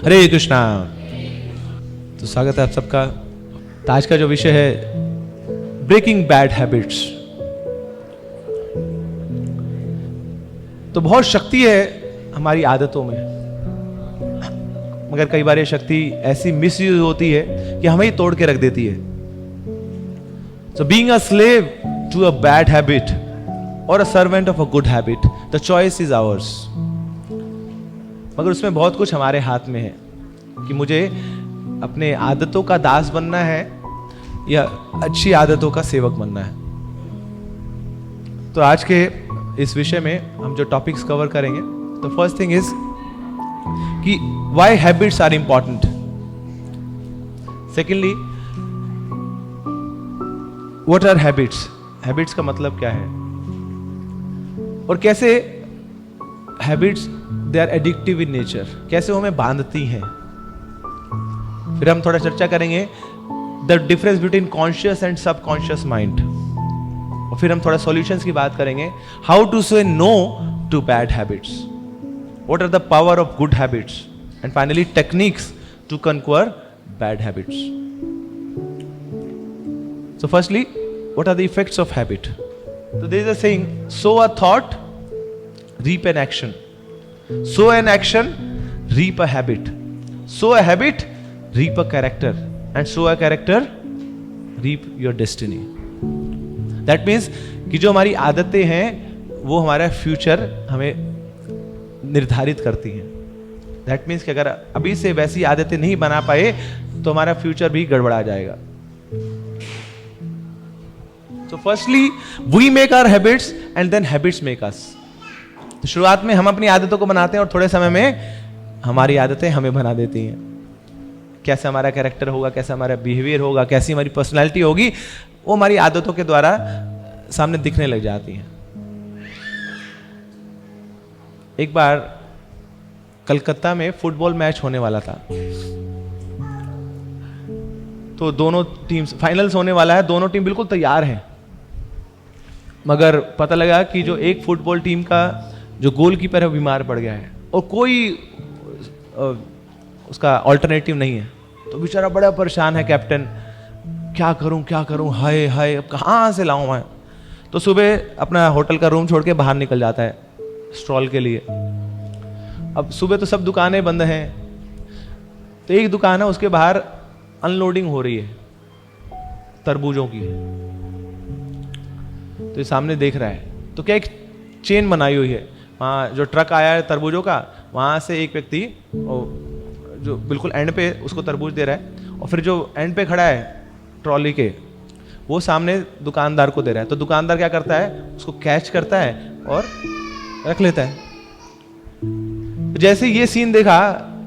हरे कृष्णा। तो स्वागत है आप सबका। तो आज का जो विषय है ब्रेकिंग बैड हैबिट्स। तो बहुत शक्ति है हमारी आदतों में, मगर कई बार ये शक्ति ऐसी मिसयूज होती है कि हमें ही तोड़ के रख देती है। So being a slave to a bad habit और a servant of a good habit, the choice is ours. मगर उसमें बहुत कुछ हमारे हाथ में है कि मुझे अपने आदतों का दास बनना है या अच्छी आदतों का सेवक बनना है। तो आज के इस विषय में हम जो टॉपिक्स कवर करेंगे, तो फर्स्ट थिंग इज कि why habits are important. Secondly, what are habits, habits का मतलब क्या है, और कैसे habits they are addictive in nature, कैसे वो हमें बांधती हैं। फिर हम थोड़ा चर्चा करेंगे the difference between conscious and subconscious mind, और फिर हम थोड़ा सॉल्यूशंस की बात करेंगे, how to say no to bad habits, what are the power of good habits, and finally techniques to conquer bad habits. So firstly, what are the effects of habit. तो there is a saying, sow a thought reap an action, sow an action, reap a habit, sow a habit, reap a character, and sow a character, reap your destiny. That means कि जो हमारी आदतें हैं वो हमारा future हमें निर्धारित करती हैं। That means कि अगर अभी से वैसी आदतें नहीं बना पाए तो हमारा फ्यूचर भी गड़बड़ा जाएगा। So firstly, we make our habits and then habits make us. तो शुरुआत में हम अपनी आदतों को बनाते हैं और थोड़े समय में हमारी आदतें हमें बना देती हैं। कैसे हमारा कैरेक्टर होगा, कैसे हमारा बिहेवियर होगा, कैसी हमारी पर्सनालिटी होगी, वो हमारी आदतों के द्वारा सामने दिखने लग जाती हैं। एक बार कलकत्ता में फुटबॉल मैच होने वाला था, तो दोनों टीम्स, फाइनल्स होने वाला है, दोनों टीम बिल्कुल तैयार हैं, मगर पता लगा कि जो एक फुटबॉल टीम का जो गोलकीपर है वो बीमार पड़ गया है और कोई उसका ऑल्टरनेटिव नहीं है। तो बेचारा बड़ा परेशान है कैप्टन, क्या करूं, हाय हाय, अब कहाँ से लाऊं मैं। तो सुबह अपना होटल का रूम छोड़ के बाहर निकल जाता है स्ट्रॉल के लिए। अब सुबह तो सब दुकानें बंद हैं, तो एक दुकान है उसके बाहर अनलोडिंग हो रही है तरबूजों की। तो ये सामने देख रहा है, तो क्या एक चेन बनाई हुई है, वहाँ जो ट्रक आया है तरबूजों का, वहाँ से एक व्यक्ति जो बिल्कुल एंड पे उसको तरबूज दे रहा है, और फिर जो एंड पे खड़ा है ट्रॉली के, वो सामने दुकानदार को दे रहा है। तो दुकानदार क्या करता है, उसको कैच करता है और रख लेता है। जैसे ये सीन देखा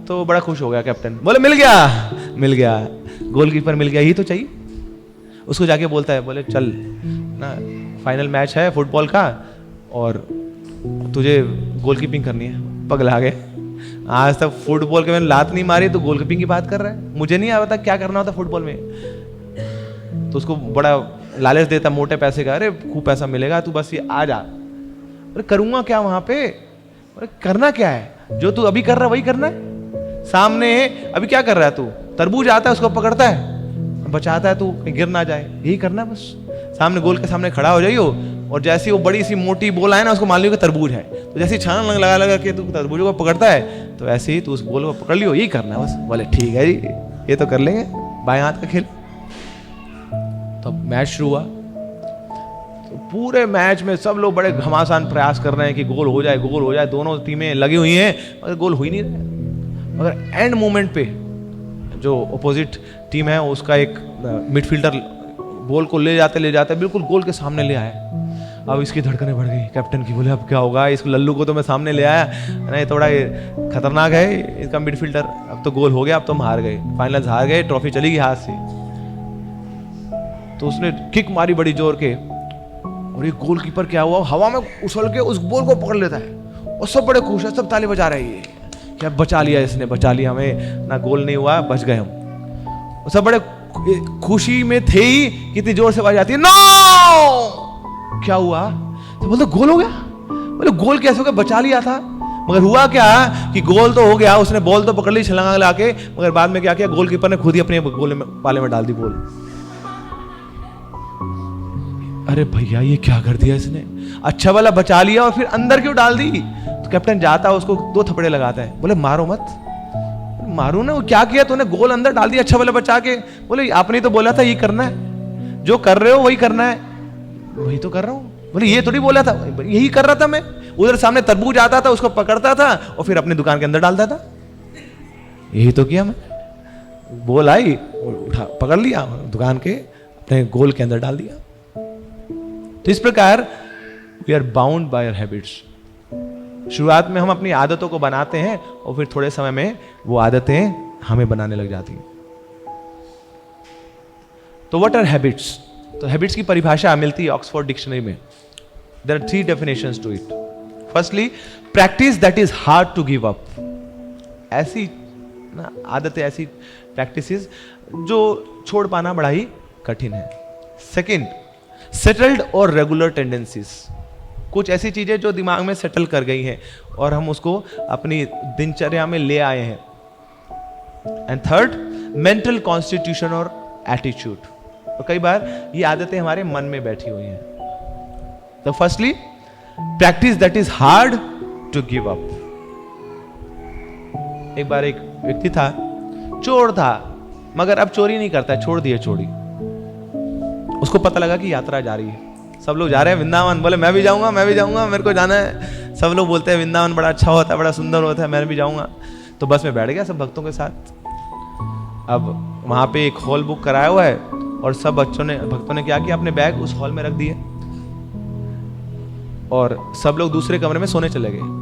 तो बड़ा खुश हो गया कैप्टन, बोले मिल गया, गोलकीपर मिल गया, यही तो चाहिए। उसको जाके बोलता है, बोले चल ना, फाइनल मैच है फुटबॉल का और तुझे गोलकीपिंग करनी है। पगला गए, आज तक फुटबॉल के मैंने लात नहीं मारी तो गोलकीपिंग की बात कर रहा है, मुझे नहीं आता क्या करना होता फुटबॉल में। तो उसको बड़ा लालच देता मोटे पैसे का, अरे खूब पैसा मिलेगा, तू बस ये आ जा। अरे करूंगा क्या वहां पे, अरे करना क्या है, जो तू अभी कर रहा है वही करना है। सामने अभी क्या कर रहा है तू, तरबूज आता है उसको पकड़ता है, बचाता है, तू गिर ना जाए, यही करना है बस। सामने गोल के सामने खड़ा हो जाइयो, और जैसी वो बड़ी सी मोटी बोल है ना, उसको मान लियो कि तरबूज है, तो जैसे छान लगा के तू तरबूजों को पकड़ता है, तो ऐसे ही तू उस बोल को पकड़ लियो, यही करना है बस। बोले ठीक है जी, ये तो कर लेंगे, बाएं हाथ का खेल। तो मैच शुरू हुआ, तो पूरे मैच में सब लोग बड़े घमासान प्रयास कर रहे हैं कि गोल हो जाए, दोनों टीमें लगी हुई हैं, मगर गोल हो ही नहीं रहा। मगर एंड मोमेंट पे जो अपोजिट टीम है उसका एक मिडफील्डर बॉल को ले जाते बिल्कुल गोल के सामने ले आया। अब इसकी धड़कनें बढ़ गई कैप्टन की, बोले अब क्या होगा, इस लल्लू को तो मैं सामने ले आया, नहीं थोड़ा खतरनाक है इसका मिडफील्डर, अब तो गोल हो गया, अब तो हम हार गए, फाइनल्स हार गए, ट्रॉफी चली गई हाथ से। तो उसने किक मारी बड़ी जोर के, और ये गोलकीपर क्या हुआ, हवा में उछल के उस बॉल को पकड़ लेता है, और सब बड़े खुश है, सब ताली बजा रहे हैं, क्या बचा लिया इसने, बचा लिया, हमें ना गोल नहीं हुआ, बच गए हम। सब बड़े खुशी में थे ही, कितनी जोर से आवाज आती है, नो, क्या हुआ, तो बोलते गोल हो गया। बोले गोल कैसे हो गया, बचा लिया था। मगर हुआ क्या कि गोल तो हो गया, उसने बॉल तो पकड़ ली छलांग लगा के, मगर बाद में क्या किया, गोलकीपर ने खुद ही अपने गोले में पाले में डाल दी बॉल। अरे भैया ये क्या कर दिया इसने, अच्छा वाला बचा लिया और फिर अंदर क्यों डाल दी। तो कैप्टन जाता है उसको 2 थप्पड़े लगाता है, बोले मारो मत। मारू ना, वो क्या किया तूने, गोल अंदर डाल दिया अच्छा वाला बचा के। बोले आपने तो बोला था ये करना है, जो कर रहे हो वही करना है। वही तो कर रहा हूं। बोले ये थोड़ी बोला था, यही कर रहा था मैं। उधर सामने तरबूज आता था, उसको पकड़ता था और फिर अपनी दुकान के अंदर डालता था। यही तो किया मैं, बोल आई उठा पकड़ लिया, दुकान के अपने गोल के अंदर डाल दिया। तो इस प्रकार we are bound by our habits. शुरुआत में हम अपनी आदतों को बनाते हैं और फिर थोड़े समय में वो आदतें हमें बनाने लग जाती हैं। तो व्हाट आर हैबिट्स? तो हैबिट्स की परिभाषा मिलती है ऑक्सफोर्ड डिक्शनरी में। There are 3 definitions to it. Firstly, practice that is hard to give up. ऐसी आदतें, ऐसी प्रैक्टिसेस जो छोड़ पाना बड़ा ही कठिन है। सेकंड, सेटल्ड और रेगुलर टेंडेंसीज। कुछ ऐसी चीजें जो दिमाग में सेटल कर गई हैं और हम उसको अपनी दिनचर्या में ले आए हैं। एंड थर्ड, मेंटल कॉन्स्टिट्यूशन और एटीट्यूड। तो कई बार ये आदतें हमारे मन में बैठी हुई हैं। तो firstly, practice that is hard to give up. एक बार एक व्यक्ति था, चोर था, मगर अब चोरी नहीं करता, छोड़ दिया चोरी। उसको पता लगा कि यात्रा जा रही है, सब लोग जा रहे हैं वृंदावन। बोले मैं भी जाऊंगा, मैं भी जाऊंगा, मेरे को जाना है। सब लोग बोलते हैं वृंदावन बड़ा अच्छा होता है, बड़ा सुंदर होता है, मैं भी जाऊंगा। तो बस में बैठ गया सब भक्तों के साथ। अब वहां पे एक हॉल बुक कराया हुआ है और सब भक्तों ने क्या किया, अपने बैग उस हॉल में रख दिए और सब लोग दूसरे कमरे में सोने चले गए।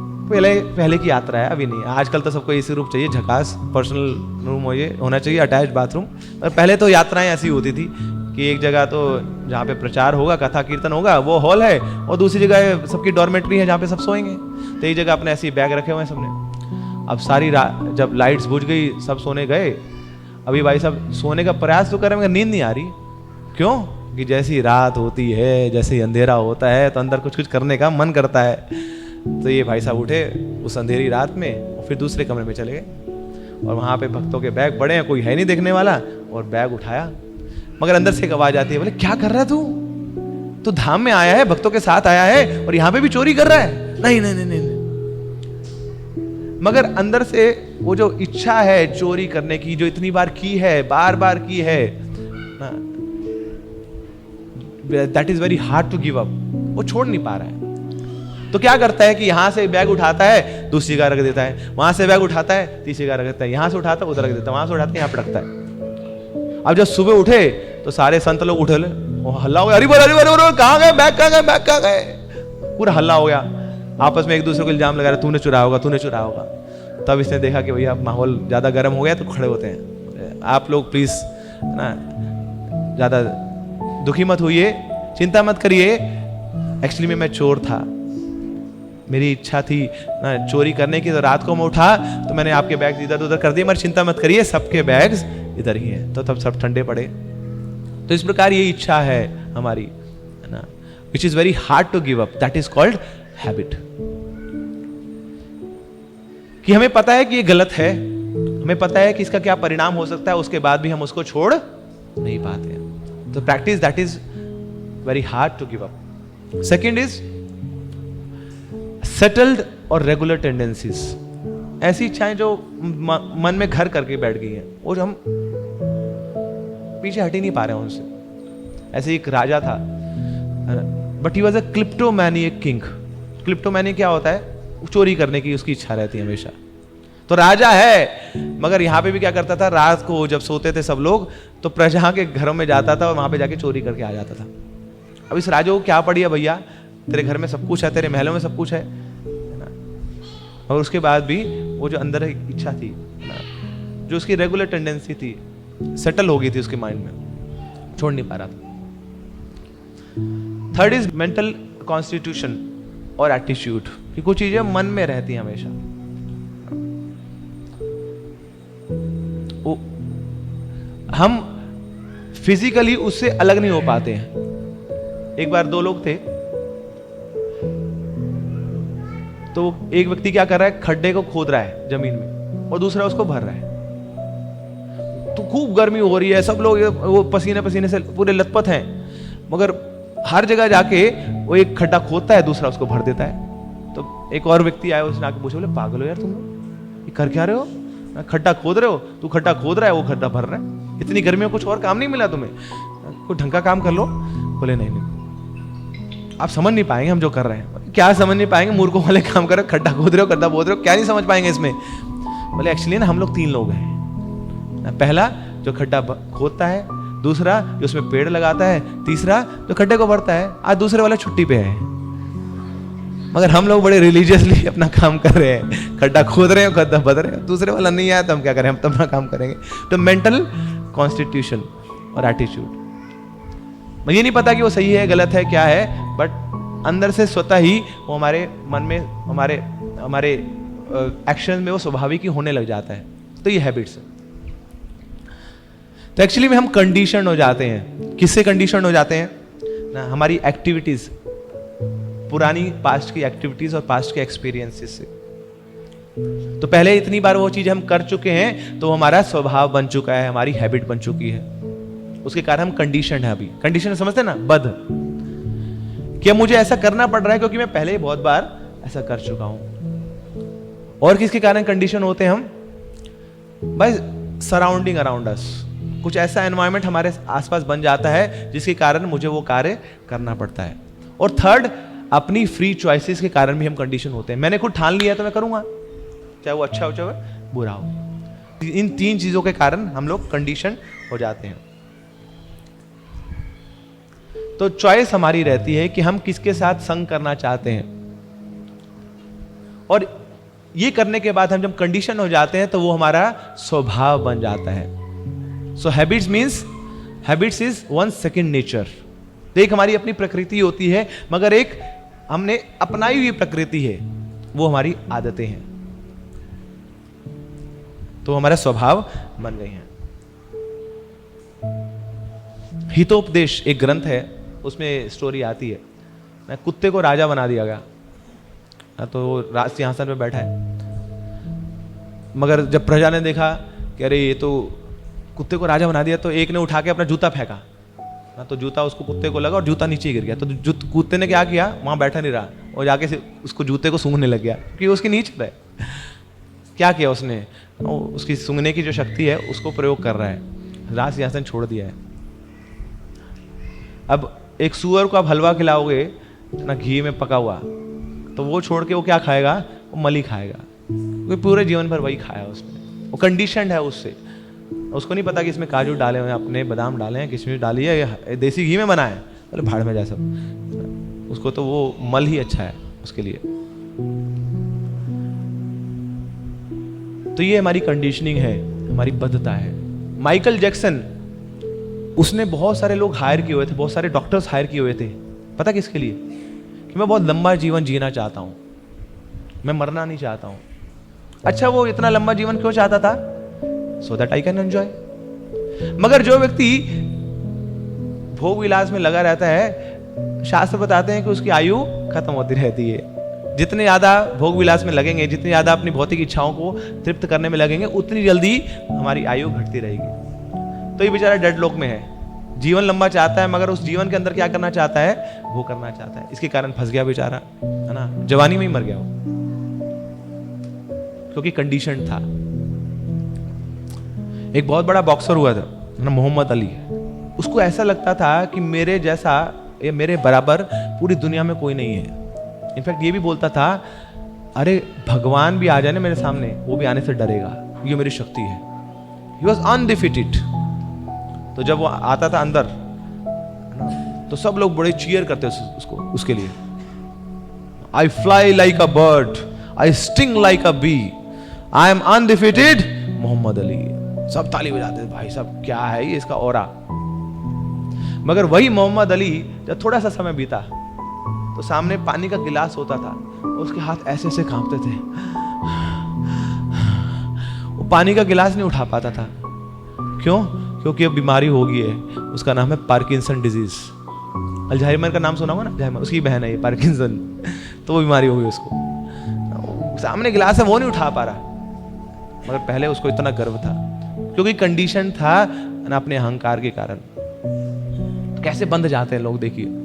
पहले की यात्रा है, अभी नहीं। आजकल तो सबको एसी रूम चाहिए, झकास पर्सनल रूम होना चाहिए, अटैच बाथरूम। और पहले तो यात्राएं ऐसी होती थी कि एक जगह तो जहाँ पे प्रचार होगा, कथा कीर्तन होगा, वो हॉल है, और दूसरी जगह सबकी डॉर्मेट्री है जहाँ पे सब सोएंगे। तो एक जगह अपने ऐसे बैग रखे हुए हैं सबने। अब सारी रात जब लाइट्स बुझ गई, सब सोने गए। अभी भाई साहब सोने का प्रयास तो कर रहे हैं, नींद नहीं आ रही। क्यों? कि जैसी रात होती है, जैसे ही अंधेरा होता है तो अंदर कुछ कुछ करने का मन करता है। तो ये भाई साहब उठे उस अंधेरी रात में और फिर दूसरे कमरे में चले गए और वहाँ पे भक्तों के बैग बड़े हैं, कोई है नहीं देखने वाला, और बैग उठाया। मगर अंदर से एक आवाज आती है, बोले क्या कर रहा है तू धाम में आया है, भक्तों के साथ आया है और यहाँ पे भी चोरी कर रहा है? नहीं नहीं नहीं नहीं। मगर अंदर से वो जो इच्छा है चोरी करने की, जो इतनी बार की है, बार बार की है, that is very hard to give up. वो छोड़ नहीं पा रहा है। तो क्या करता है कि यहां से बैग उठाता है, दूसरी जगह रख देता है, वहां से बैग उठाता है, तीसरी जगह रख देता है, यहां से उठाता है उधर रख देता है, वहां से उठाता है यहाँ पे रखता है। अब जब सुबह उठे तो सारे संत लोग उठे, हल्ला हो गया, अरे बोल कहाँ गए बैग, कहाँ गए बैग, कहाँ गए? पूरा हल्ला हो गया, आपस में एक दूसरे को इल्जाम लगा रहे, तूने चुराया होगा, तूने चुराया होगा। तब इसने देखा कि भैया माहौल ज्यादा गर्म हो गया, तो खड़े होते हैं। आप लोग प्लीज ना ज्यादा दुखी मत होइए, चिंता मत करिए, एक्चुअली में मैं चोर था, मेरी इच्छा थी ना चोरी करने की। तो रात को मैं उठा तो मैंने आपके बैग इधर उधर कर दिए, मगर चिंता मत करिए, सबके बैग्स इधर ही हैं। तो तब सब ठंडे पड़े। तो इस प्रकार ये इच्छा है हमारी, है ना, which is very hard to give up, that is called habit. कि हमें पता है कि ये गलत है, हमें पता है कि इसका क्या परिणाम हो सकता है, उसके बाद भी हम उसको छोड़ नहीं पाते। तो practice that is very hard to give up. Second is settled और रेगुलर टेंडेंसीज। ऐसी इच्छाएं जो मन में घर करके बैठ गई हैं, वो जो हम पीछे हट ही नहीं पा रहे हैं उनसे। ऐसे एक राजा था, but he was a kleptomaniac king. Kleptomaniac क्या होता है? चोरी करने की उसकी इच्छा रहती है हमेशा। तो राजा है, मगर यहाँ पे भी क्या करता था, रात को जब सोते थे सब लोग तो प्रजा के घरों में जाता था और वहां पे जाके चोरी करके आ जाता था। अब इस राजा को क्या पड़ी है भैया, तेरे घर में सब कुछ है, तेरे महलों में सब कुछ है ना, और उसके बाद भी वो जो अंदर इच्छा थी ना, जो उसकी रेगुलर टेंडेंसी थी, सेटल हो गई थी उसके माइंड में, छोड़ नहीं पा रहा था। थर्ड इज मेंटल कॉन्स्टिट्यूशन और एटीट्यूड, कि कुछ चीजें मन में रहती हैं हमेशा। हम फिजिकली उससे अलग नहीं हो पाते हैं। एक बार 2 लोग थे, तो एक व्यक्ति क्या कर रहा है, खड्डे को खोद रहा है जमीन में और दूसरा उसको भर रहा है। तो खूब गर्मी हो रही है, सब लोग वो पसीने पसीने से पूरे लथपथ हैं, मगर हर जगह जाके वो एक खड्डा खोदता है, दूसरा उसको भर देता है। तो एक और व्यक्ति आया, उसने आके पूछा, बोले पागल हो यार तुम लोग, ये कर क्या रहे हो? खड्डा खोद रहे हो, तू खड्डा खोद रहा है, वो खड्डा भर रहा है, इतनी गर्मी में कुछ और काम नहीं मिला तुम्हें? कोई ढंग का काम कर लो। बोले नहीं नहीं, आप समझ नहीं पाएंगे हम जो कर रहे हैं। क्या समझ नहीं पाएंगे? मूर्खों वाले काम कर रहे हो, खड्डा खोद रहे हो, खड्डा खोद रहे हो, क्या नहीं समझ पाएंगे इसमें? बोले एक्चुअली ना हम लोग 3 लोग हैं, पहला जो खड्डा खोदता है, दूसरा जो उसमें पेड़ लगाता है, तीसरा जो खड्डे को भरता है। आज दूसरे वाला छुट्टी पे है, मगर हम लोग बड़े रिलीजियसली अपना काम कर रहे हैं, खड्डा खोद रहे हैं, खड्डा भर रहे हैं। दूसरे वाला नहीं आया तो हम क्या करें, हम तो अपना काम करेंगे। तो मेंटल कॉन्स्टिट्यूशन और एटीट्यूड, मुझे नहीं पता कि वो सही है गलत है क्या है, बट अंदर से स्वतः ही वो हमारे मन में, हमारे एक्शन में वो स्वाभाविक ही होने लग जाता है। तो ये हैबिट्स है। तो एक्चुअली में हम कंडीशन हो जाते हैं। किससे कंडीशन हो जाते हैं ना? हमारी एक्टिविटीज, पुरानी पास्ट की एक्टिविटीज और पास्ट के एक्सपीरियंसेस से। तो पहले इतनी बार वो चीज हम कर चुके हैं तो हमारा स्वभाव बन चुका है, हमारी हैबिट बन चुकी है, उसके कारण हम कंडीशन है। अभी कंडीशन समझते हैं ना, बद्ध, कि मुझे ऐसा करना पड़ रहा है क्योंकि मैं पहले ही बहुत बार ऐसा कर चुका हूं। और किसके कारण कंडीशन होते हैं हम? भाई सराउंडिंग अराउंड अस, कुछ ऐसा एनवायरनमेंट हमारे आसपास बन जाता है जिसके कारण मुझे वो कार्य करना पड़ता है। और थर्ड, अपनी फ्री चॉइसेस के कारण भी हम कंडीशन होते हैं। मैंने खुद ठान लिया तो मैं करूंगा, चाहे वो अच्छा हो चाहे बुरा हो। इन 3 चीजों के कारण हम लोग कंडीशन हो जाते हैं। तो चॉइस हमारी रहती है कि हम किसके साथ संग करना चाहते हैं, और ये करने के बाद हम जब कंडीशन हो जाते हैं तो वो हमारा स्वभाव बन जाता है। So habits is one second nature. एक हमारी अपनी प्रकृति होती है, मगर एक हमने अपनाई हुई प्रकृति है, वो हमारी आदतें हैं, तो हमारा स्वभाव बन गए हैं। हितोपदेश एक ग्रंथ है, उसमें स्टोरी आती है, कुत्ते को राजा बना दिया गया, तो राज सिंहासन पे बैठा है, मगर जब प्रजा ने देखा कि अरे ये तो कुत्ते को राजा बना दिया, तो एक ने उठा के अपना जूता फेंका, तो जूता उसको कुत्ते को लगा और जूता नीचे गिर गया। तो कुत्ते ने क्या किया, वहां बैठा नहीं रहा और जाके से उसको जूते को सूंघने लग गया, क्योंकि उसके नीचे रहे। क्या किया उसने, उसकी सूंघने की जो शक्ति है उसको प्रयोग कर रहा है, राज सिंहासन छोड़ दिया है। अब एक सुअर को आप हलवा खिलाओगे ना, घी में पका हुआ, तो वो छोड़ के वो क्या खाएगा, वो मली खाएगा, क्योंकि पूरे जीवन भर वही खाया उसने, वो कंडीशनड है उससे। उसको नहीं पता कि इसमें काजू डाले हुए हैं, अपने बादाम डाले हैं, किशमिश डाली है, देसी घी में बना है, बोले भाड़ में जा सब, उसको तो वो मल ही अच्छा है उसके लिए। तो ये हमारी कंडीशनिंग है, हमारी बद्धता है। माइकल जैक्सन, उसने बहुत सारे लोग हायर किए हुए थे, बहुत सारे डॉक्टर्स हायर किए हुए थे, पता किसके लिए? कि मैं बहुत लंबा जीवन जीना चाहता हूं, मैं मरना नहीं चाहता हूं। अच्छा, वो इतना लंबा जीवन क्यों चाहता था? So that I can enjoy. मगर जो व्यक्ति भोग विलास में लगा रहता है, शास्त्र बताते हैं कि उसकी आयु खत्म होती रहती है। जितने ज्यादा भोग विलास में लगेंगे, जितनी ज्यादा अपनी भौतिक इच्छाओं को तृप्त करने में लगेंगे, उतनी जल्दी हमारी आयु घटती रहेगी। तो ये बेचारा डेड लॉक में है, जीवन लंबा चाहता है, मगर उस जीवन के अंदर क्या करना चाहता है, वो करना चाहता है। इसके कारण फंस गया बेचारा, है ना, जवानी में ही मर गया वो, क्योंकि कंडीशन था। एक बहुत बड़ा बॉक्सर हुआ था ना, मोहम्मद अली, उसको ऐसा लगता था कि मेरे जैसा या मेरे बराबर पूरी दुनिया में कोई नहीं है। इनफैक्ट ये भी बोलता था, अरे भगवान भी आ जाए ना मेरे सामने, वो भी आने से डरेगा, ये मेरी शक्ति है। He was undefeated। तो जब वो आता था अंदर, तो सब लोग बड़े चीयर करते उसको, उसके लिए। I fly like a bird, I sting like a bee, I am undefeated, Mohammad Ali. सब ताली बजाते थे, भाई साहब क्या है ये इसका ऑरा। मगर वही मोहम्मद अली, जब थोड़ा सा समय बीता, तो सामने पानी का गिलास होता था, उसके हाथ ऐसे ऐसे कांपते थे, वो पानी का गिलास नहीं उठा पाता था। क्यों? क्योंकि अब बीमारी हो गई है, उसका नाम है पार्किंसन डिजीज। अल्जाइमर का नाम सुना होगा ना, अल्जाइमर, उसकी बहन है ये पार्किंसन, तो वो बीमारी हो गई उसको। सामने गिलास है वो नहीं उठा पा रहा, मगर पहले उसको इतना गर्व था क्योंकि कंडीशन था ना अपने अहंकार के कारण। तो कैसे बंध जाते हैं लोग, देखिए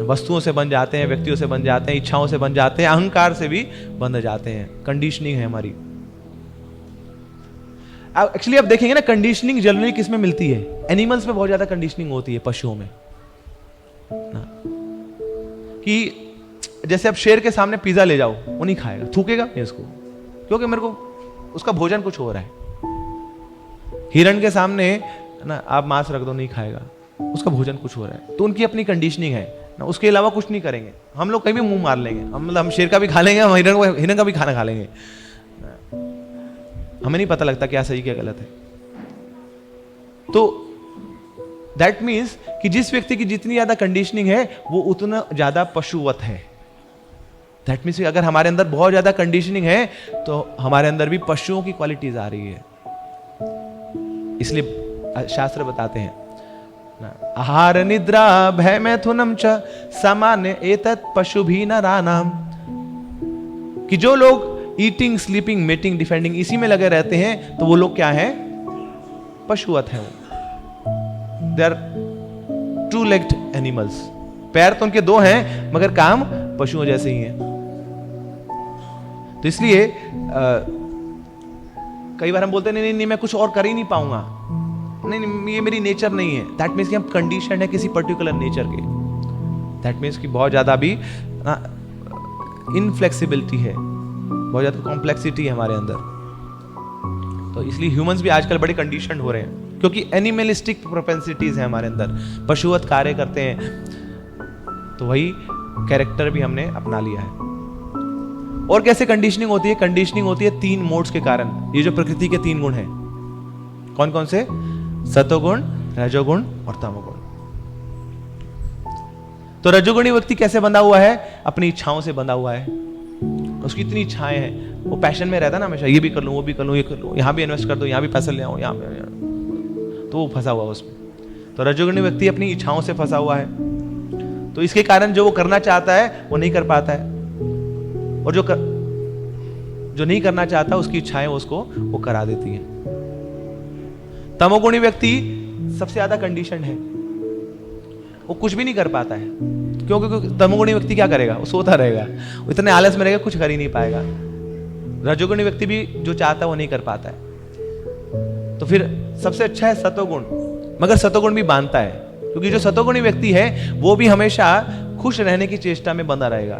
वस्तुओं से बन जाते हैं, व्यक्तियों से बन जाते हैं, इच्छाओं से बन जाते हैं, अहंकार से भी बंध जाते हैं। कंडीशनिंग है हमारी। एक्चुअली आप देखेंगे ना, कंडीशनिंग जनरली किस में मिलती है? एनिमल्स में बहुत ज्यादा कंडीशनिंग होती है, पशुओं में ना। कि जैसे आप शेर के सामने पिज्जा ले जाओ, वो नहीं खाएगा, थूकेगा नहीं उसको, क्योंकि मेरे को उसका भोजन कुछ हो रहा है। हिरण के सामने ना आप मांस रख दो, नहीं खाएगा, उसका भोजन कुछ हो रहा है। तो उनकी अपनी कंडीशनिंग है ना, उसके अलावा कुछ नहीं करेंगे। हम लोग कहीं भी मुंह मार लेंगे, हम शेर का भी खा लेंगे, हम हिरण का भी खाना खा लेंगे, हमें नहीं पता लगता क्या सही क्या गलत है। तो दैट मीन्स कि जिस व्यक्ति की जितनी ज्यादा कंडीशनिंग है वो उतना ज्यादा पशुवत है। दैट मीन्स अगर हमारे अंदर बहुत ज्यादा कंडीशनिंग है तो हमारे अंदर भी पशुओं की क्वालिटीज आ रही है। इसलिए शास्त्र बताते हैं आहार निद्रा भय मैथुनम च सामान्य एतत् पशु भी नरानाम, कि जो लोग ईटिंग, स्लीपिंग, मेटिंग, डिफेंडिंग इसी में लगे रहते हैं तो वो लोग क्या हैं? पशुवत हैं। They are two legged animals. पैर तो उनके दो हैं मगर काम पशुओं जैसे ही हैं। तो इसलिए कई बार हम बोलते हैं नहीं मैं कुछ और कर ही नहीं पाऊंगा, नहीं ये मेरी नेचर नहीं है। दैट मीन्स कि हम कंडीशन है किसी पर्टिकुलर नेचर के। दैट मीन्स कि बहुत ज्यादा भी इनफ्लेक्सिबिलिटी है, बहुत ज्यादा कॉम्प्लेक्सिटी है हमारे अंदर। तो इसलिए ह्यूमंस भी आजकल बड़े कंडीशन हो रहे हैं क्योंकि एनिमलिस्टिक प्रोपेंसिटीज है हमारे अंदर, पशुवत कार्य करते हैं। तो वही कैरेक्टर भी हमने अपना लिया है। और कैसे कंडीशनिंग होती है? कंडीशनिंग होती है 3 मोड्स के कारण। ये जो प्रकृति के 3 गुण हैं, कौन कौन से? सतोगुण, रजोगुण और तमोगुण। तो रजोगुणी व्यक्ति कैसे बंधा हुआ है? अपनी इच्छाओं से बंधा हुआ है। उसकी इतनी इच्छाएं हैं, वो पैशन में रहता है ना हमेशा, ये भी कर लूं, वो भी कर लूं, ये कर लूं, यहां भी इन्वेस्ट कर दो, यहां भी पैसा ले आओ, यहां पे, तो वो फंसा हुआ उसमें। तो रजोगुणी व्यक्ति अपनी इच्छाओं से फंसा हुआ है। तो इसके कारण जो वो करना चाहता है वो नहीं कर पाता है, और जो नहीं करना चाहता उसकी इच्छाएं उसको वो करा देती हैं। तमोगुणी व्यक्ति सबसे ज्यादा कंडीशन है, वो कुछ भी नहीं कर पाता है। क्योंकि तमोगुणी व्यक्ति क्या करेगा? वो सोता रहेगा, वो इतने आलस में रहेगा, कुछ कर ही नहीं पाएगा। रजोगुणी व्यक्ति भी जो चाहता है वो नहीं कर पाता है। तो फिर सबसे अच्छा है सतोगुण, मगर सतोगुण भी बांधता है, क्योंकि जो सतोगुणी व्यक्ति है वो भी हमेशा खुश रहने की चेष्टा में बंधा रहेगा।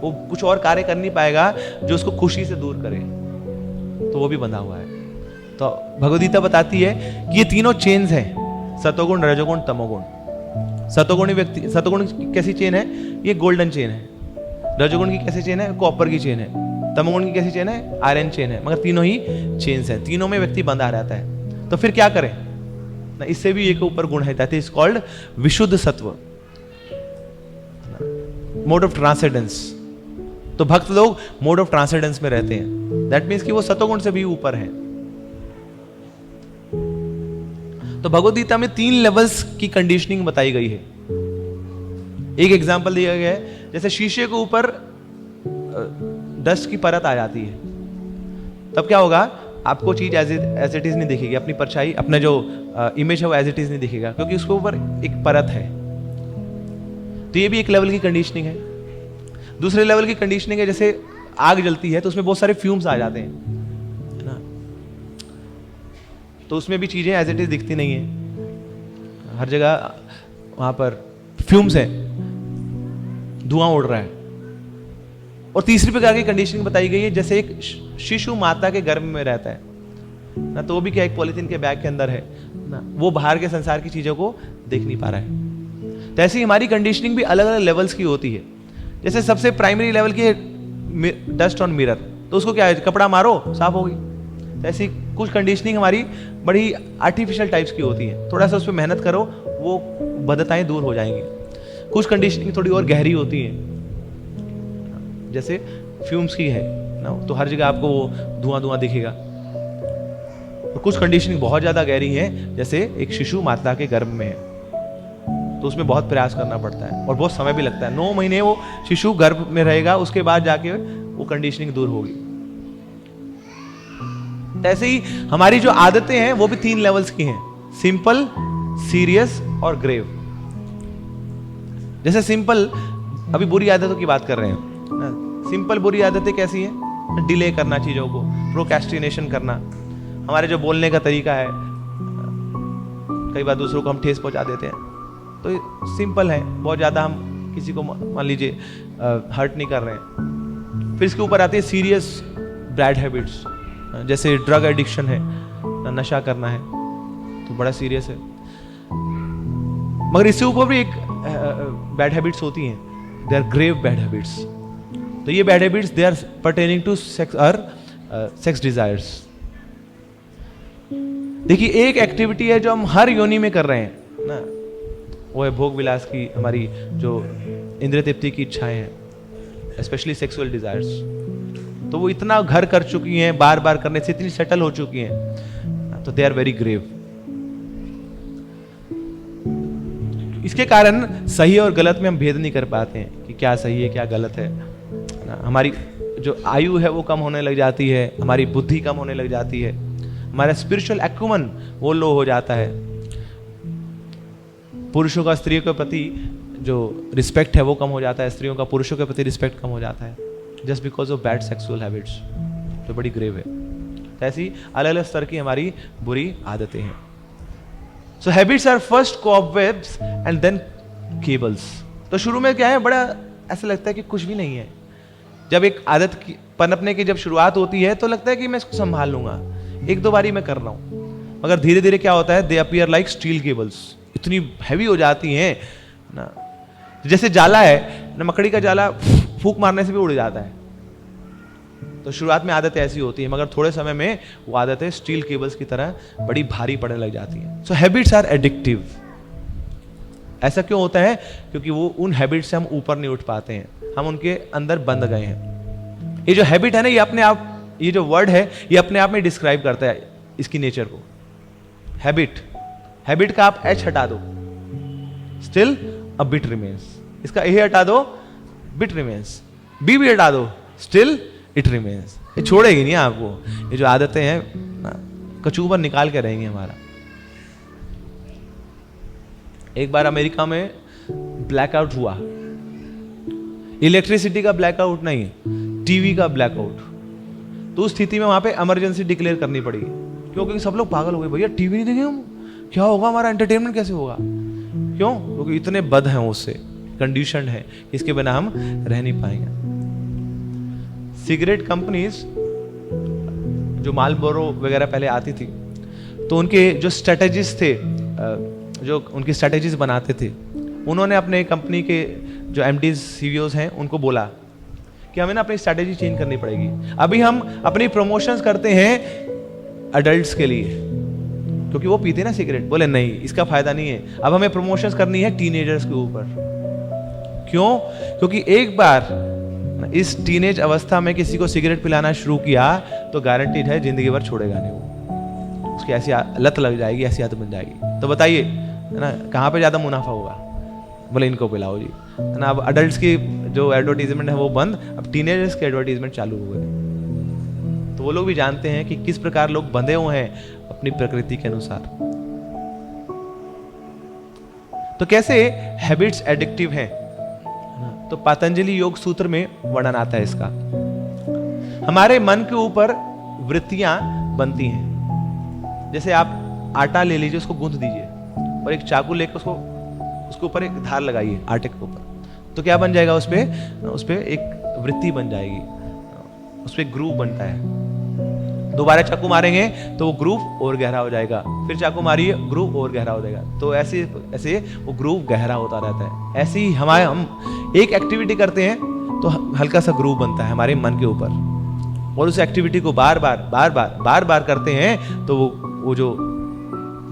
वो कुछ और कार्य कर नहीं पाएगा जो उसको खुशी से दूर करे, तो वो भी बंधा हुआ है। तो भगवद गीता बताती है कि ये तीनों चेन्स हैं, सतोगुण, रजोगुण, तमोगुण। सतोगुणी व्यक्ति, सतोगुण की कैसी चेन है? ये गोल्डन चेन है। रजोगुण की कैसी चेन है? कॉपर की चेन है। तमोगुण की कैसी चेन है? आयरन चेन है। मगर तीनों ही चेन्स हैं, तीनों में व्यक्ति बंधा रहता है। तो फिर क्या करें ना? इससे भी एक ऊपर गुण है, दैट इज कॉल्ड विशुद्ध सत्व, मोड ऑफ ट्रांसेंडेंस। तो भक्त लोग मोड ऑफ ट्रांसेंडेंस में रहते हैं। दैट मीन्स कि वो सतोगुण से भी ऊपर है। तो भगवद गीता में 3 लेवल्स की कंडीशनिंग बताई गई है। एक एग्जांपल दिया गया है, जैसे शीशे के ऊपर डस्ट की परत आ जाती है, तब क्या होगा? आपको चीज एज इट इज नहीं दिखेगी, अपनी परछाई, अपना जो इमेज है वो एज इट इज नहीं दिखेगा, क्योंकि उसके ऊपर एक परत है। तो ये भी एक लेवल की कंडीशनिंग है। दूसरे लेवल की कंडीशनिंग है, जैसे आग जलती है तो उसमें बहुत सारे फ्यूम्स आ जाते हैं, है ना? तो उसमें भी चीजें एज इट इज दिखती नहीं है, हर जगह वहां पर फ्यूम्स है, धुआं उड़ रहा है। और तीसरी प्रकार की कंडीशनिंग बताई गई है, जैसे एक शिशु माता के गर्भ में रहता है ना, तो वो भी क्या एक पॉलिथीन के बैग के अंदर है ना, वो बाहर के संसार की चीजों को देख नहीं पा रहा है। तो ऐसी हमारी कंडीशनिंग भी अलग अलग लेवल्स की होती है। जैसे सबसे प्राइमरी लेवल की है डस्ट ऑन मिरर, तो उसको क्या है? कपड़ा मारो साफ हो गई। तो ऐसी कुछ कंडीशनिंग हमारी बड़ी आर्टिफिशियल टाइप्स की होती है, थोड़ा सा उस पर मेहनत करो वो बद्धताएं दूर हो जाएंगी। कुछ कंडीशनिंग थोड़ी और गहरी होती है, जैसे फ्यूम्स की है ना, तो हर जगह आपको वो धुआं धुआं दिखेगा। और कुछ कंडीशनिंग बहुत ज्यादा गहरी है, जैसे एक शिशु माता के गर्भ में है, तो उसमें बहुत प्रयास करना पड़ता है और बहुत समय भी लगता है। 9 महीने वो शिशु गर्भ में रहेगा, उसके बाद जाके वो कंडीशनिंग दूर होगी। ऐसे ही हमारी जो आदतें हैं वो भी 3 लेवल्स की हैं, सिंपल, सीरियस और ग्रेव। जैसे सिंपल, अभी बुरी आदतों की बात कर रहे हैं। सिंपल बुरी आदतें कैसी हैं? डिले करना चीजों को, प्रोक्रेस्टिनेशन करना, हमारे जो बोलने का तरीका है, कई बार दूसरों को हम ठेस पहुंचा देते हैं, तो सिंपल है, बहुत ज्यादा हम किसी को मान लीजिए हर्ट नहीं कर रहे हैं। फिर इसके ऊपर आती है सीरियस बैड हैबिट्स, जैसे ड्रग एडिक्शन है, नशा करना है, तो बड़ा सीरियस है। मगर इससे ऊपर भी एक बैड हैबिट्स होती हैं, they are grave bad habits. तो ये bad habits they are pertaining to sex और सेक्स डिजायर्स। देखिए, एक एक्टिविटी है जो हम हर योनि में कर रहे हैं ना, वो है भोग विलास की, हमारी जो इंद्रिय तृप्ति की इच्छाएं हैं, स्पेशली सेक्सुअल डिजायर्स। तो वो इतना घर कर चुकी हैं, बार बार करने से इतनी सेटल हो चुकी हैं, तो दे आर वेरी ग्रेव। इसके कारण सही और गलत में हम भेद नहीं कर पाते हैं कि क्या सही है क्या गलत है ना। हमारी जो आयु है वो कम होने लग जाती है, हमारी बुद्धि कम होने लग जाती है, हमारा स्पिरिचुअल एक्यूमन वो लो हो जाता है। पुरुषों का स्त्रियों के प्रति जो रिस्पेक्ट है वो कम हो जाता है, स्त्रियों का पुरुषों के प्रति रिस्पेक्ट कम हो जाता है, just because of bad sexual habits, जो बड़ी ग्रेव है। तो ऐसी अलग अलग स्तर की हमारी बुरी आदतें हैं। So habits are first cobwebs and then cables. तो शुरू में क्या है, बड़ा ऐसा लगता है कि कुछ भी नहीं है। जब एक आदत की पनपने की जब शुरुआत होती है तो लगता है कि मैं इसको संभाल लूंगा, 1-2 बारी मैं कर रहा हूं, मगर धीरे धीरे क्या होता है, दे अपीयर लाइक स्टील केबल्स, इतनी हैवी हो जाती हैं ना। जैसे जाला है ना, मकड़ी का जाला फूंक मारने से भी उड़ जाता है। तो शुरुआत में आदतें ऐसी होती है, मगर थोड़े समय में वो आदतें स्टील केबल्स की तरह बड़ी भारी पड़ने लग जाती हैं। So habits are addictive. ऐसा क्यों होता है? क्योंकि वो उन हैबिट से हम ऊपर नहीं उठ पाते हैं, हम उनके अंदर बंध गए हैं। ये जो हैबिट है ना, ये अपने आप, ये जो वर्ड है ये अपने आप में डिस्क्राइब करता है इसकी नेचर को। हैबिट, हैबिट का आप एच हटा दो, स्टिल अ बिट रिमेन्स। इसका ए हटा दो, बिट रिमेन्स। बी भी हटा दो, स्टिल इट रिमेन्स। ये छोड़ेगी नहीं आपको। ये जो आदतें हैं ना, कचूबर निकाल के रहेंगे हमारा। एक बार अमेरिका में ब्लैकआउट हुआ, इलेक्ट्रिसिटी का ब्लैकआउट नहीं, टीवी का ब्लैकआउट। तो उस स्थिति में वहां पे इमरजेंसी डिक्लेयर करनी पड़ेगी, क्योंकि सब लोग पागल हो गए, भैया टीवी नहीं देंगे हम, क्या होगा, हमारा एंटरटेनमेंट कैसे होगा? क्यों? क्योंकि इतने बद हैं, उससे कंडीशन है, इसके बिना हम रह नहीं पाएंगे। सिगरेट कंपनीज जो मालबोरो वगैरह पहले आती थी, तो उनके जो स्ट्रेटेजिस्ट थे, जो उनकी स्ट्रेटेजीज बनाते थे, उन्होंने अपने कंपनी के जो एमडीज सीईओज हैं उनको बोला कि हमें ना अपनी स्ट्रेटेजी चेंज करनी पड़ेगी। अभी हम अपनी प्रमोशंस करते हैं अडल्ट्स के लिए, क्योंकि वो पीते ना सिगरेट, बोले नहीं इसका फायदा नहीं है, अब हमें प्रमोशंस करनी है टीनेजर्स के ऊपर। क्यों? क्योंकि एक बार इस टीनेज अवस्था में किसी को सिगरेट पिलाना शुरू किया तो गारंटीड है जिंदगी भर छोड़ेगा नहीं वो, उसकी ऐसी लत लग जाएगी, ऐसी आदत बन जाएगी। तो बताइए है ना, कहाँ पे ज्यादा मुनाफा होगा? बोले इनको पिलाओ जी, है ना। अब अडल्ट्स की जो एडवर्टीजमेंट है वो बंद, अब टीनेजर्स के एडवर्टीजमेंट चालू हो गए। तो वो लोग भी जानते हैं कि किस प्रकार लोग बंधे हुए हैं अपनी प्रकृति के अनुसार। तो कैसे हैबिट्स एडिक्टिव हैं? तो पतंजलि योग सूत्र में वर्णन आता है इसका। हमारे मन के ऊपर वृत्तियां बनती हैं। जैसे आप आटा ले लीजिए, उसको गूंथ दीजिए और एक चाकू लेकर उसके ऊपर एक धार लगाइए आटे के ऊपर, तो क्या बन जाएगा? उस पे एक वृत्ति बन जाएगी, उस पे ग्रूव बनता है। दोबारा चाकू मारेंगे तो वो ग्रूव और गहरा हो जाएगा, फिर चाकू मारिए ग्रूव और गहरा हो जाएगा। तो ऐसे ऐसे वो ग्रूव गहरा होता रहता है। ऐसे ही हम एक एक्टिविटी करते हैं तो हल्का सा ग्रूव बनता है हमारे मन के ऊपर, और उस एक्टिविटी को बार बार करते हैं तो वो जो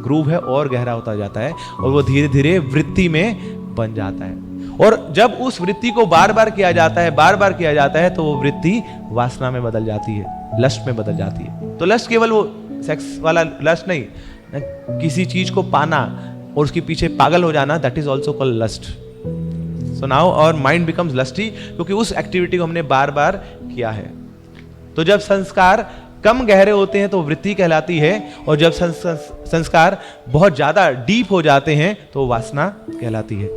ग्रूव है और गहरा होता जाता है, और वो धीरे धीरे वृत्ति में बन जाता है। और जब उस वृत्ति को बार बार किया जाता है, तो वो वृत्ति वासना में बदल जाती है, लस्ट में बदल जाती है। तो लस्ट केवल वो सेक्स वाला लस्ट नहीं, किसी चीज को पाना, और उसके पीछे पागल हो जाना, that is also called lust. So now our mind becomes lusty, क्योंकि उस एक्टिविटी को हमने बार बार किया है. तो जब संस्कार कम गहरे होते हैं तो वृत्ति कहलाती है, और जब संस्कार बहुत ज्यादा डीप हो जाते हैं तो वासना कहलाती है.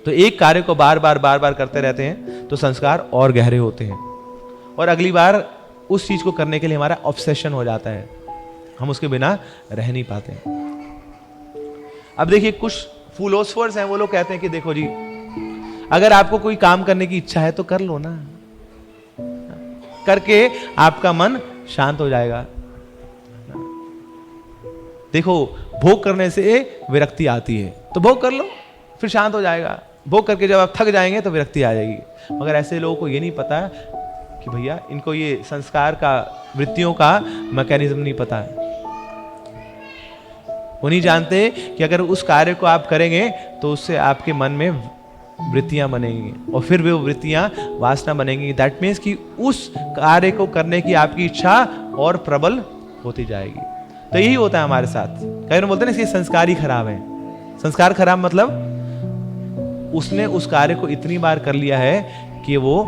तो एक कार्य को बार बार करते रहते हैं तो संस्कार और गहरे होते हैं, और अगली बार उस चीज को करने के लिए हमारा ऑब्सेशन हो जाता है, हम उसके बिना रह नहीं पाते हैं. अब देखिए, कुछ फिलोसोफर्स हैं, वो लोग कहते हैं कि देखो जी, अगर आपको कोई काम करने की इच्छा है तो कर लो ना, करके आपका मन शांत हो जाएगा. देखो, भोग करने से विरक्ति आती है, तो भोग कर लो, फिर शांत हो जाएगा. भोग करके जब आप थक जाएंगे तो विरक्ति आ जाएगी. मगर ऐसे लोगों को ये नहीं पता कि भैया, इनको ये संस्कार का, वृत्तियों का मैकेनिज्म नहीं पता है. वो नहीं जानते कि अगर उस कार्य को आप करेंगे तो उससे आपके मन में वृत्तियां बनेंगी, और फिर वो वृत्तियां वासना बनेंगी. दैट मीन्स कि उस कार्य को करने की आपकी इच्छा और प्रबल होती जाएगी. तो यही होता है हमारे साथ. कई लोग बोलते हैं ना, इसके संस्कार ही खराब है. संस्कार खराब मतलब उसने उस कार्य को इतनी बार कर लिया है कि वो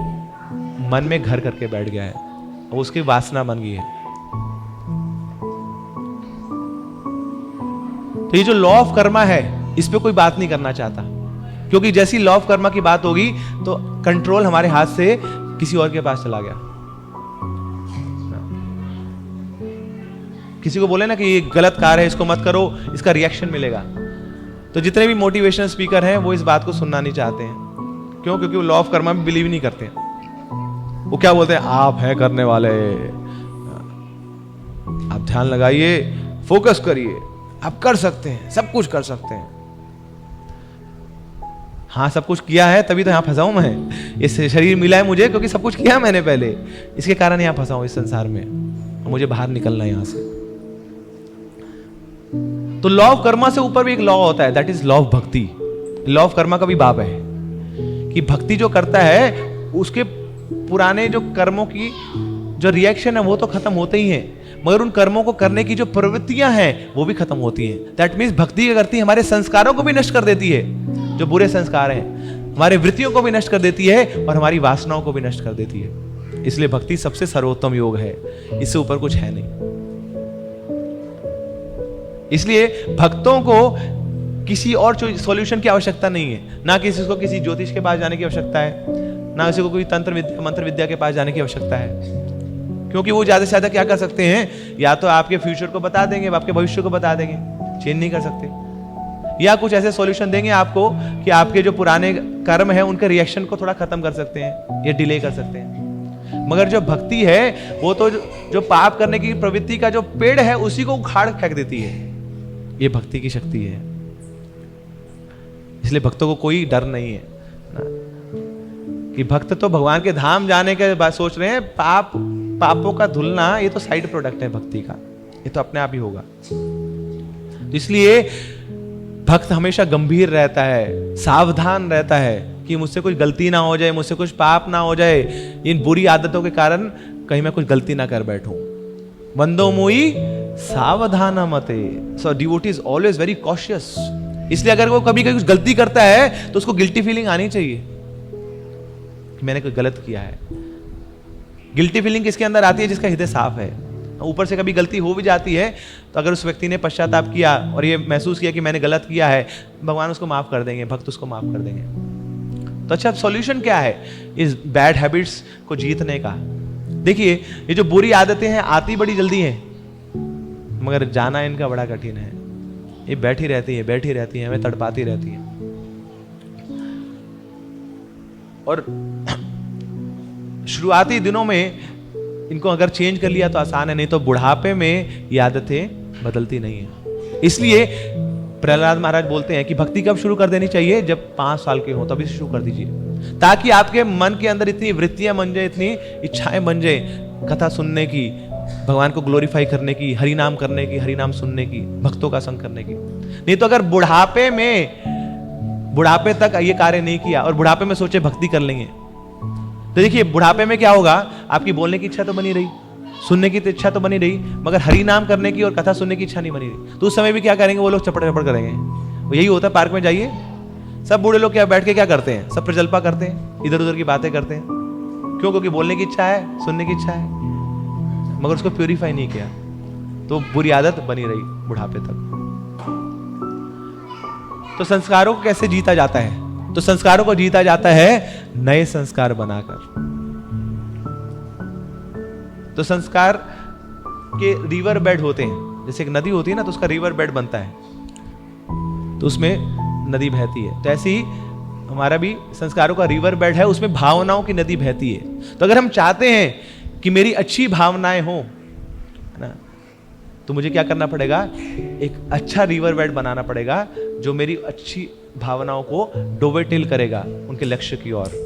मन में घर करके बैठ गया है, और उसकी वासना बन गई है. तो ये जो लॉ ऑफ कर्मा है, इस पे कोई बात नहीं करना चाहता, क्योंकि जैसी लॉ ऑफ कर्मा की बात होगी तो कंट्रोल हमारे हाथ से किसी और के पास चला गया. किसी को बोले ना कि ये गलत कार्य है, इसको मत करो, इसका रिएक्शन मिलेगा, तो जितने भी मोटिवेशनल स्पीकर हैं वो इस बात को सुनना नहीं चाहते हैं. क्यों? क्योंकि वो लॉ ऑफ कर्मा में बिलीव नहीं करते हैं. वो क्या बोलते हैं, आप हैं करने वाले, आप ध्यान लगाइए, फोकस करिए, आप कर सकते हैं, सब कुछ कर सकते हैं. हाँ, सब कुछ किया है, तभी तो यहां फंसा हूं मैं. इस शरीर मिला है मुझे क्योंकि सब कुछ किया मैंने पहले, इसके कारण यहां फंसा हूं इस संसार में, मुझे बाहर निकलना है यहां से. तो लॉ ऑफ कर्मा से ऊपर भी एक लॉ होता है, दैट इज लॉ ऑफ भक्ति. लॉ ऑफ कर्मा का भी बाप है कि भक्ति जो करता है उसके पुराने जो कर्मों की जो रिएक्शन है वो तो खत्म होते ही हैं, मगर उन कर्मों को करने की जो प्रवृत्तियां हैं वो भी खत्म होती हैं. दैट मीन्स भक्ति क्या करती है, हमारे संस्कारों को भी नष्ट कर देती है. जो बुरे संस्कार हैं, हमारे वृत्तियों को भी नष्ट कर देती है, और हमारी वासनाओं को भी नष्ट कर देती है. इसलिए भक्ति सबसे सर्वोत्तम योग है, इससे ऊपर कुछ है नहीं. इसलिए भक्तों को किसी और सॉल्यूशन की आवश्यकता नहीं है. ना किसी को किसी ज्योतिष के पास जाने की आवश्यकता है, ना किसी को कोई तंत्र विद्या, मंत्र विद्या के पास जाने की आवश्यकता है. क्योंकि वो ज्यादा से ज्यादा क्या कर सकते हैं, या तो आपके फ्यूचर को बता देंगे, आपके भविष्य को बता देंगे, चेंज नहीं कर सकते, या कुछ ऐसे सॉल्यूशन देंगे आपको कि आपके जो पुराने कर्म है उनके रिएक्शन को थोड़ा खत्म कर सकते हैं या डिले कर सकते हैं. मगर जो भक्ति है वो तो जो पाप करने की प्रवृत्ति का जो पेड़ है उसी को उखाड़ फेंक देती है. ये भक्ति की शक्ति है. इसलिए भक्तों को कोई डर नहीं है कि भक्त तो भगवान के धाम जाने के बाद सोच रहे हैं, पापों का धुलना ये तो साइड प्रोडक्ट है भक्ति का, ये तो अपने आप ही होगा. इसलिए भक्त हमेशा गंभीर रहता है, सावधान रहता है कि मुझसे कुछ गलती ना हो जाए, मुझसे कुछ पाप ना हो जाए, इन बुरी आदतों के कारण कहीं मैं कुछ गलती ना कर बैठूं. बंदो मुई सावधान मते. So devotee is always very cautious. इसलिए अगर वो कभी कभी कुछ गलती करता है तो उसको गिल्टी फीलिंग आनी चाहिए कि मैंने कुछ गलत किया है. गिल्टी फीलिंग किसके अंदर आती है? जिसका हृदय साफ है. ऊपर से कभी गलती हो भी जाती है तो अगर उस व्यक्ति ने पश्चाताप किया और ये महसूस किया कि मैंने गलत किया है, भगवान उसको माफ कर देंगे, भक्त उसको माफ कर देंगे. तो अच्छा, सॉल्यूशन क्या है इस बैड हैबिट्स को जीतने का? देखिए, ये जो बुरी आदतें हैं आती बड़ी जल्दी हैं, मगर जाना इनका बड़ा कठिन है. ये बैठी रहती है, हमें तड़पाती रहती है. और शुरुआती दिनों में इनको अगर चेंज कर लिया तो आसान है, नहीं तो बुढ़ापे में ये आदतें बदलती नहीं है. इसलिए प्रहलाद महाराज बोलते हैं कि भक्ति कब शुरू कर देनी चाहिए? जब 5 साल के हो तभी शुरू कर दीजिए, ताकि आपके मन के अंदर इतनी वृत्तियां बन जाए, इतनी इच्छाएं बन जाए कथा सुनने की, भगवान को ग्लोरीफाई करने की, हरि नाम करने की, हरि नाम सुनने की, भक्तों का संग करने की. नहीं तो अगर बुढ़ापे तक ये कार्य नहीं किया और बुढ़ापे में सोचे भक्ति कर लेंगे, तो देखिए बुढ़ापे में क्या होगा, आपकी बोलने की इच्छा तो बनी रही, सुनने की तो इच्छा तो बनी रही, मगर हरि नाम करने की और कथा सुनने की इच्छा नहीं बनी रही। तो उस समय भी क्या करेंगे वो लोग? चपड़ चपड़ करेंगे। यही होता है, पार्क में जाइए, सब बूढ़े लोग क्या बैठ के क्या करते हैं? सब प्रजल्पा करते हैं, इधर उधर की बातें करते हैं। क्यों? क्योंकि बोलने की इच्छा है, सुनने की इच्छा है, मगर उसको प्यूरिफाई नहीं किया, तो बुरी आदत बनी रही बुढ़ापे तक। तो संस्कारों को कैसे जीता जाता है? तो संस्कारों को जीता जाता है नए संस्कार बनाकर। तो संस्कार के रिवर बेड होते हैं, जैसे एक नदी होती है ना, तो उसका रिवर बेड बनता है, तो उसमें नदी बहती है। तो ऐसे ही हमारा भी संस्कारों का रिवर बेड है, उसमें भावनाओं की नदी बहती है। तो अगर हम चाहते हैं कि मेरी अच्छी भावनाएं हो, है ना, तो मुझे क्या करना पड़ेगा? एक अच्छा रिवर बेड बनाना पड़ेगा जो मेरी अच्छी भावनाओं को डोवेटिल करेगा उनके लक्ष्य की ओर।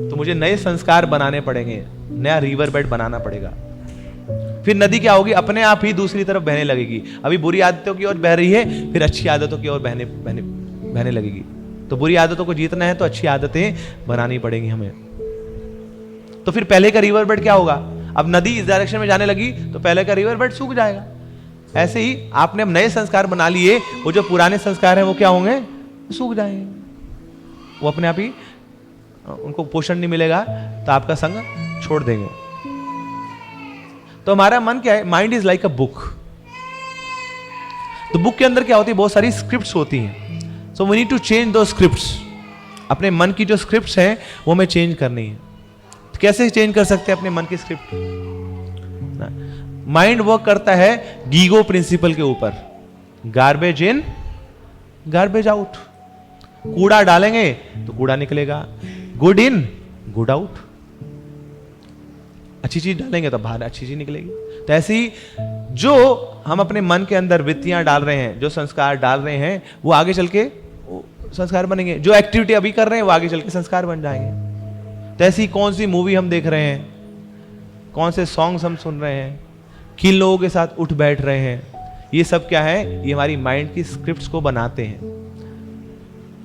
तो मुझे नए संस्कार बनाने पड़ेंगे, नया रिवर बेड बनाना पड़ेगा। फिर नदी क्या होगी? अपने आप ही दूसरी तरफ बहने लगेगी। अभी बुरी आदतों की ओर बह रही है, फिर अच्छी आदतों की ओर बहने लगेगी। तो बुरी आदतों को जीतना है तो अच्छी आदतें बनानी पड़ेंगी हमें। तो फिर पहले का रिवर बेड क्या होगा? अब नदी इस डायरेक्शन में जाने लगी तो पहले का रिवर बेड सूख जाएगा। ऐसे ही आपने अब नए संस्कार बना लिए, वो जो पुराने संस्कार हैं वो क्या होंगे? सूख जाएंगे, वो अपने आप ही, उनको पोषण नहीं मिलेगा तो आपका संग छोड़ देंगे। तो हमारा मन क्या है? Mind is like a book. तो बुक के अंदर क्या होती है? बहुत सारी स्क्रिप्ट्स होती हैं। So we need to change the scripts. अपने मन की जो स्क्रिप्ट्स हैं वो हमें चेंज करनी है। तो कैसे चेंज कर सकते हैं अपने मन की स्क्रिप्ट? माइंड वर्क करता है गीगो प्रिंसिपल के ऊपर, गार्बेज इन गार्बेज आउट। कूड़ा डालेंगे तो कूड़ा निकलेगा, गुड इन गुड आउट। अच्छी चीज डालेंगे तो बाहर अच्छी चीज निकलेगी। तो ऐसे ही जो हम अपने मन के अंदर वृत्तियां डाल रहे हैं, जो संस्कार डाल रहे हैं, वो आगे चल के संस्कार बनेंगे। जो एक्टिविटी अभी कर रहे हैं वो आगे चल के संस्कार बन जाएंगे। तो ऐसी कौन सी मूवी हम देख रहे हैं, कौन से सॉन्ग्स हम सुन रहे हैं, किन लोगों के साथ उठ बैठ रहे हैं, ये सब क्या है? ये हमारी माइंड की स्क्रिप्ट्स को बनाते हैं।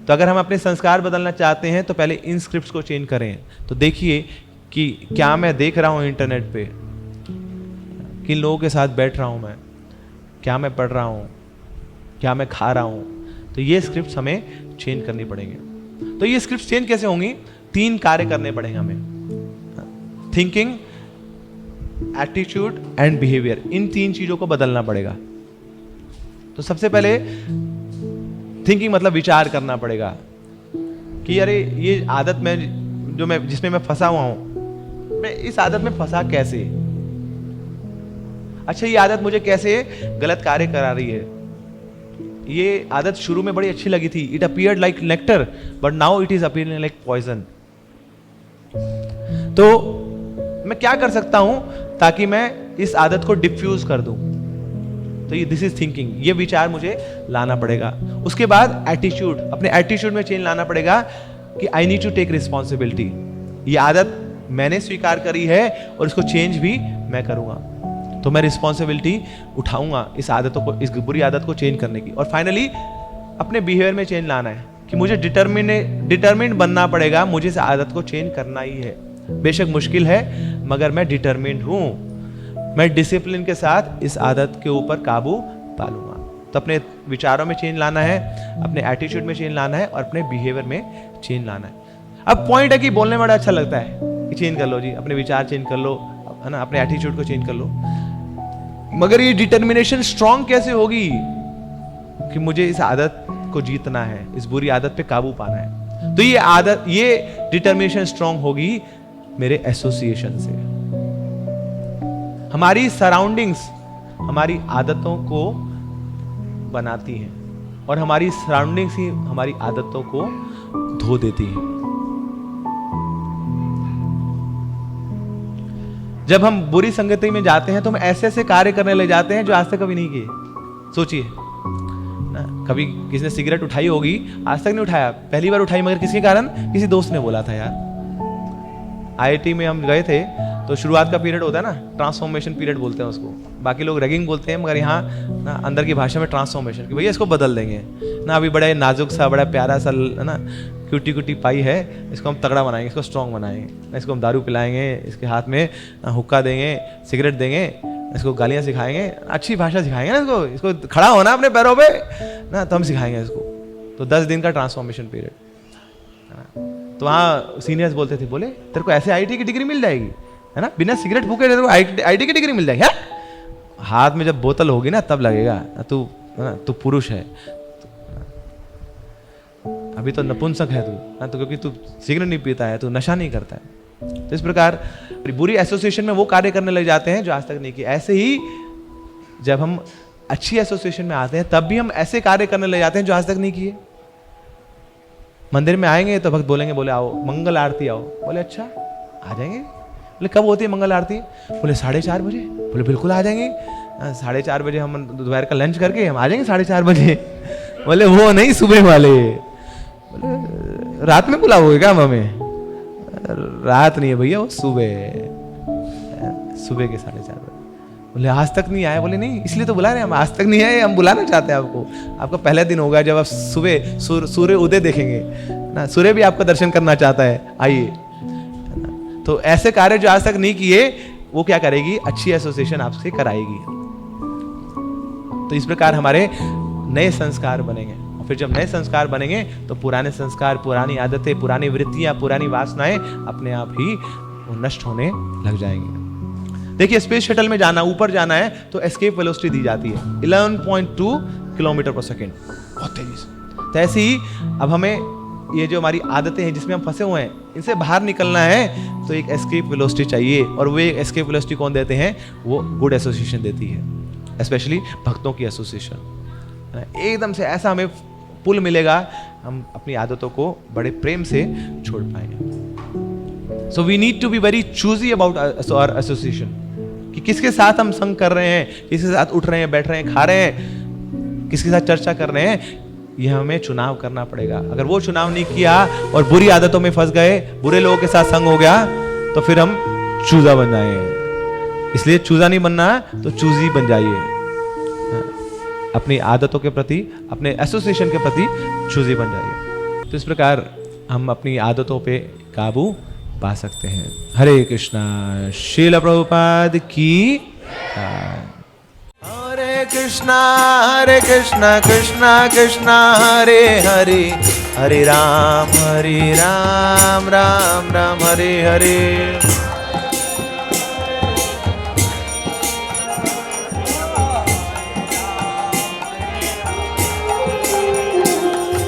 तो अगर हम अपने संस्कार बदलना चाहते हैं तो पहले इन स्क्रिप्ट्स को चेंज करें। तो देखिए कि क्या मैं देख रहा हूं इंटरनेट पे, किन लोगों के साथ बैठ रहा हूं मैं, क्या मैं पढ़ रहा हूं, क्या मैं खा रहा हूं। तो ये स्क्रिप्ट्स हमें चेंज करनी पड़ेंगे। तो ये स्क्रिप्ट्स चेंज कैसे होंगी? 3 कार्य करने पड़ेंगे हमें। थिंकिंग, एटीट्यूड एंड बिहेवियर, इन 3 चीजों को बदलना पड़ेगा। तो सबसे पहले थिंकिंग मतलब विचार करना पड़ेगा कि अरे ये आदत में जो मैं जिसमें मैं फंसा हुआ हूं, मैं इस आदत में फंसा कैसे? अच्छा, ये आदत मुझे कैसे गलत कार्य करा रही है? ये आदत शुरू में बड़ी अच्छी लगी थी, it appeared like nectar, but now it is appearing like poison. तो मैं क्या कर सकता हूं ताकि मैं इस आदत को डिफ्यूज कर दूं? तो ये दिस इज थिंकिंग, ये विचार मुझे लाना पड़ेगा। उसके बाद एटीट्यूड, अपने एटीट्यूड में चेंज लाना पड़ेगा कि I need to take responsibility. ये आदत मैंने स्वीकार करी है और इसको चेंज भी मैं करूंगा, तो मैं रिस्पॉन्सिबिलिटी उठाऊंगा इस आदतों को, इस बुरी आदत को चेंज करने की। और फाइनली अपने बिहेवियर में चेंज लाना है कि मुझे डिटर्मिन्ड बनना पड़ेगा, मुझे इस आदत को चेंज करना ही है। बेशक मुश्किल है मगर मैं डिटर्मिन्ड हूं, मैं डिसिप्लिन के साथ इस आदत के ऊपर काबू पा लूंगा। तो अपने विचारों में चेंज लाना है, अपने एटीट्यूड में चेंज लाना है और अपने बिहेवियर में चेंज लाना है। अब पॉइंट है कि बोलने में बड़ा अच्छा लगता है कि चेंज कर लो जी, अपने विचार चेंज कर लो, है ना, अपने एटीट्यूड को चेंज कर लो, मगर ये डिटर्मिनेशन स्ट्रांग कैसे होगी कि मुझे इस आदत को जीतना है, इस बुरी आदत पे काबू पाना है। तो ये आदत, ये डिटर्मिनेशन स्ट्रांग होगी मेरे एसोसिएशन से। हमारी सराउंडिंग्स हमारी आदतों को बनाती हैं और हमारी सराउंडिंग्स ही हमारी आदतों को धो देती हैं। जब हम बुरी संगति में जाते हैं तो हम ऐसे ऐसे कार्य करने लग जाते हैं जो आज तक कभी नहीं किए। सोचिए, कभी किसी ने सिगरेट उठाई होगी, आज तक नहीं उठाया, पहली बार उठाई, मगर किसके कारण? किसी दोस्त ने बोला था यार। आईआईटी में हम गए थे तो शुरुआत का पीरियड होता है ना, ट्रांसफॉर्मेशन पीरियड बोलते हैं उसको, बाकी लोग रैगिंग बोलते हैं, मगर यहाँ ना अंदर की भाषा में ट्रांसफॉर्मेशन, कि भैया इसको बदल देंगे ना, अभी बड़ा नाजुक सा, बड़ा प्यारा सा, है ना, क्यूटी कुटी पाई है, इसको हम तगड़ा बनाएंगे, इसको स्ट्रॉन्ग बनाएंगे, इसको हम दारू पिलाएंगे, इसके हाथ में हुक्का देंगे, सिगरेट देंगे, इसको गालियाँ सिखाएंगे, अच्छी भाषा सिखाएंगे ना इसको खड़ा होना अपने पैरों पे ना, तो हम सिखाएंगे इसको। तो 10 दिन का ट्रांसफॉर्मेशन पीरियड। तो वहाँ सीनियर्स बोलते थे, बोले तेरे को ऐसे आईटी की डिग्री मिल जाएगी है ना, बिना सिगरेट फूके तेरे को आईटी की डिग्री मिल जाएगी। हाथ में जब बोतल होगी ना तब लगेगा तू पुरुष है, अभी तो नपुंसक है तू, तो क्योंकि तू सिगरेट नहीं पीता है, तू नशा नहीं करता है। तो इस प्रकार बुरी एसोसिएशन में वो कार्य करने लग जाते हैं जो आज तक नहीं किए। ऐसे ही जब हम अच्छी एसोसिएशन में आते हैं तब भी हम ऐसे कार्य करने लग जाते हैं जो आज तक नहीं किए। मंदिर में आएंगे तो भक्त बोलेंगे, बोले आओ मंगल आरती आओ, बोले अच्छा आ जाएंगे। बोले कब होती है मंगल आरती? बोले 4:30 बजे। बोले बिल्कुल आ जाएंगे, 4:30 बजे हम दोपहर का लंच करके हम आ जाएंगे 4:30 बजे। बोले वो नहीं, सुबह वाले। बोले रात में बुलाओगे क्या हमें? रात नहीं है भैया, वो सुबह के 4:30 बजे। बोले आज तक नहीं आए? बोले नहीं, इसलिए तो बुला रहे हैं हम, आज तक नहीं आए, हम बुलाना चाहते हैं आपको। आपका पहला दिन होगा जब आप सुबह सूर्य उदय देखेंगे ना, सूर्य भी आपका दर्शन करना चाहता है, आइए। तो ऐसे कार्य जो आज तक नहीं किए वो क्या करेगी? अच्छी एसोसिएशन आपसे कराएगी। तो इस प्रकार हमारे नए संस्कार बनेंगे, और फिर जब नए संस्कार बनेंगे तो पुराने संस्कार, पुरानी आदतें, पुरानी वृत्तियां, पुरानी वासनाएं अपने आप ही नष्ट होने लग जाएंगे। देखिए स्पेस शटल में जाना, ऊपर जाना है तो एस्केप वेलोसिटी दी जाती है 11.2 किलोमीटर पर सेकेंड, बहुत तेजी से। तो ऐसे ही अब हमें ये जो हमारी आदतें हैं जिसमें हम फंसे हुए हैं, इनसे बाहर निकलना है तो एक एस्केप वेलोसिटी चाहिए, और वो एस्केप वेलोसिटी कौन देते हैं? वो गुड एसोसिएशन देती है, स्पेशली भक्तों की एसोसिएशन। एकदम से ऐसा हमें पुल मिलेगा, हम अपनी आदतों को बड़े प्रेम से छोड़ पाएंगे। So we need to be very choosy about our association, कि किसके साथ हम संग कर रहे हैं, किसके साथ उठ रहे हैं, बैठ रहे हैं, खा रहे हैं, किसके साथ चर्चा कर रहे हैं, ये हमें चुनाव करना पड़ेगा। अगर वो चुनाव नहीं किया और बुरी आदतों में फंस गए, बुरे लोगों के साथ संग हो गया, तो फिर हम चूजा बन जाएंगे। इसलिए चूजा नहीं बनना, तो चूजी बन जाइए। अपनी आदतों के प्रति, अपने एसोसिएशन के प्रति चूजी बन जाइए। तो इस प्रकार हम अपनी आदतों पे काबू पा सकते हैं। हरे कृष्णा। श्रील प्रभुपाद की। हरे कृष्णा कृष्णा कृष्णा हरे हरे, हरे राम राम राम हरे हरे।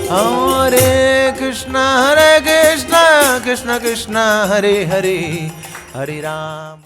हरे कृष्णा कृष्णा कृष्णा हरे हरे, हरे राम।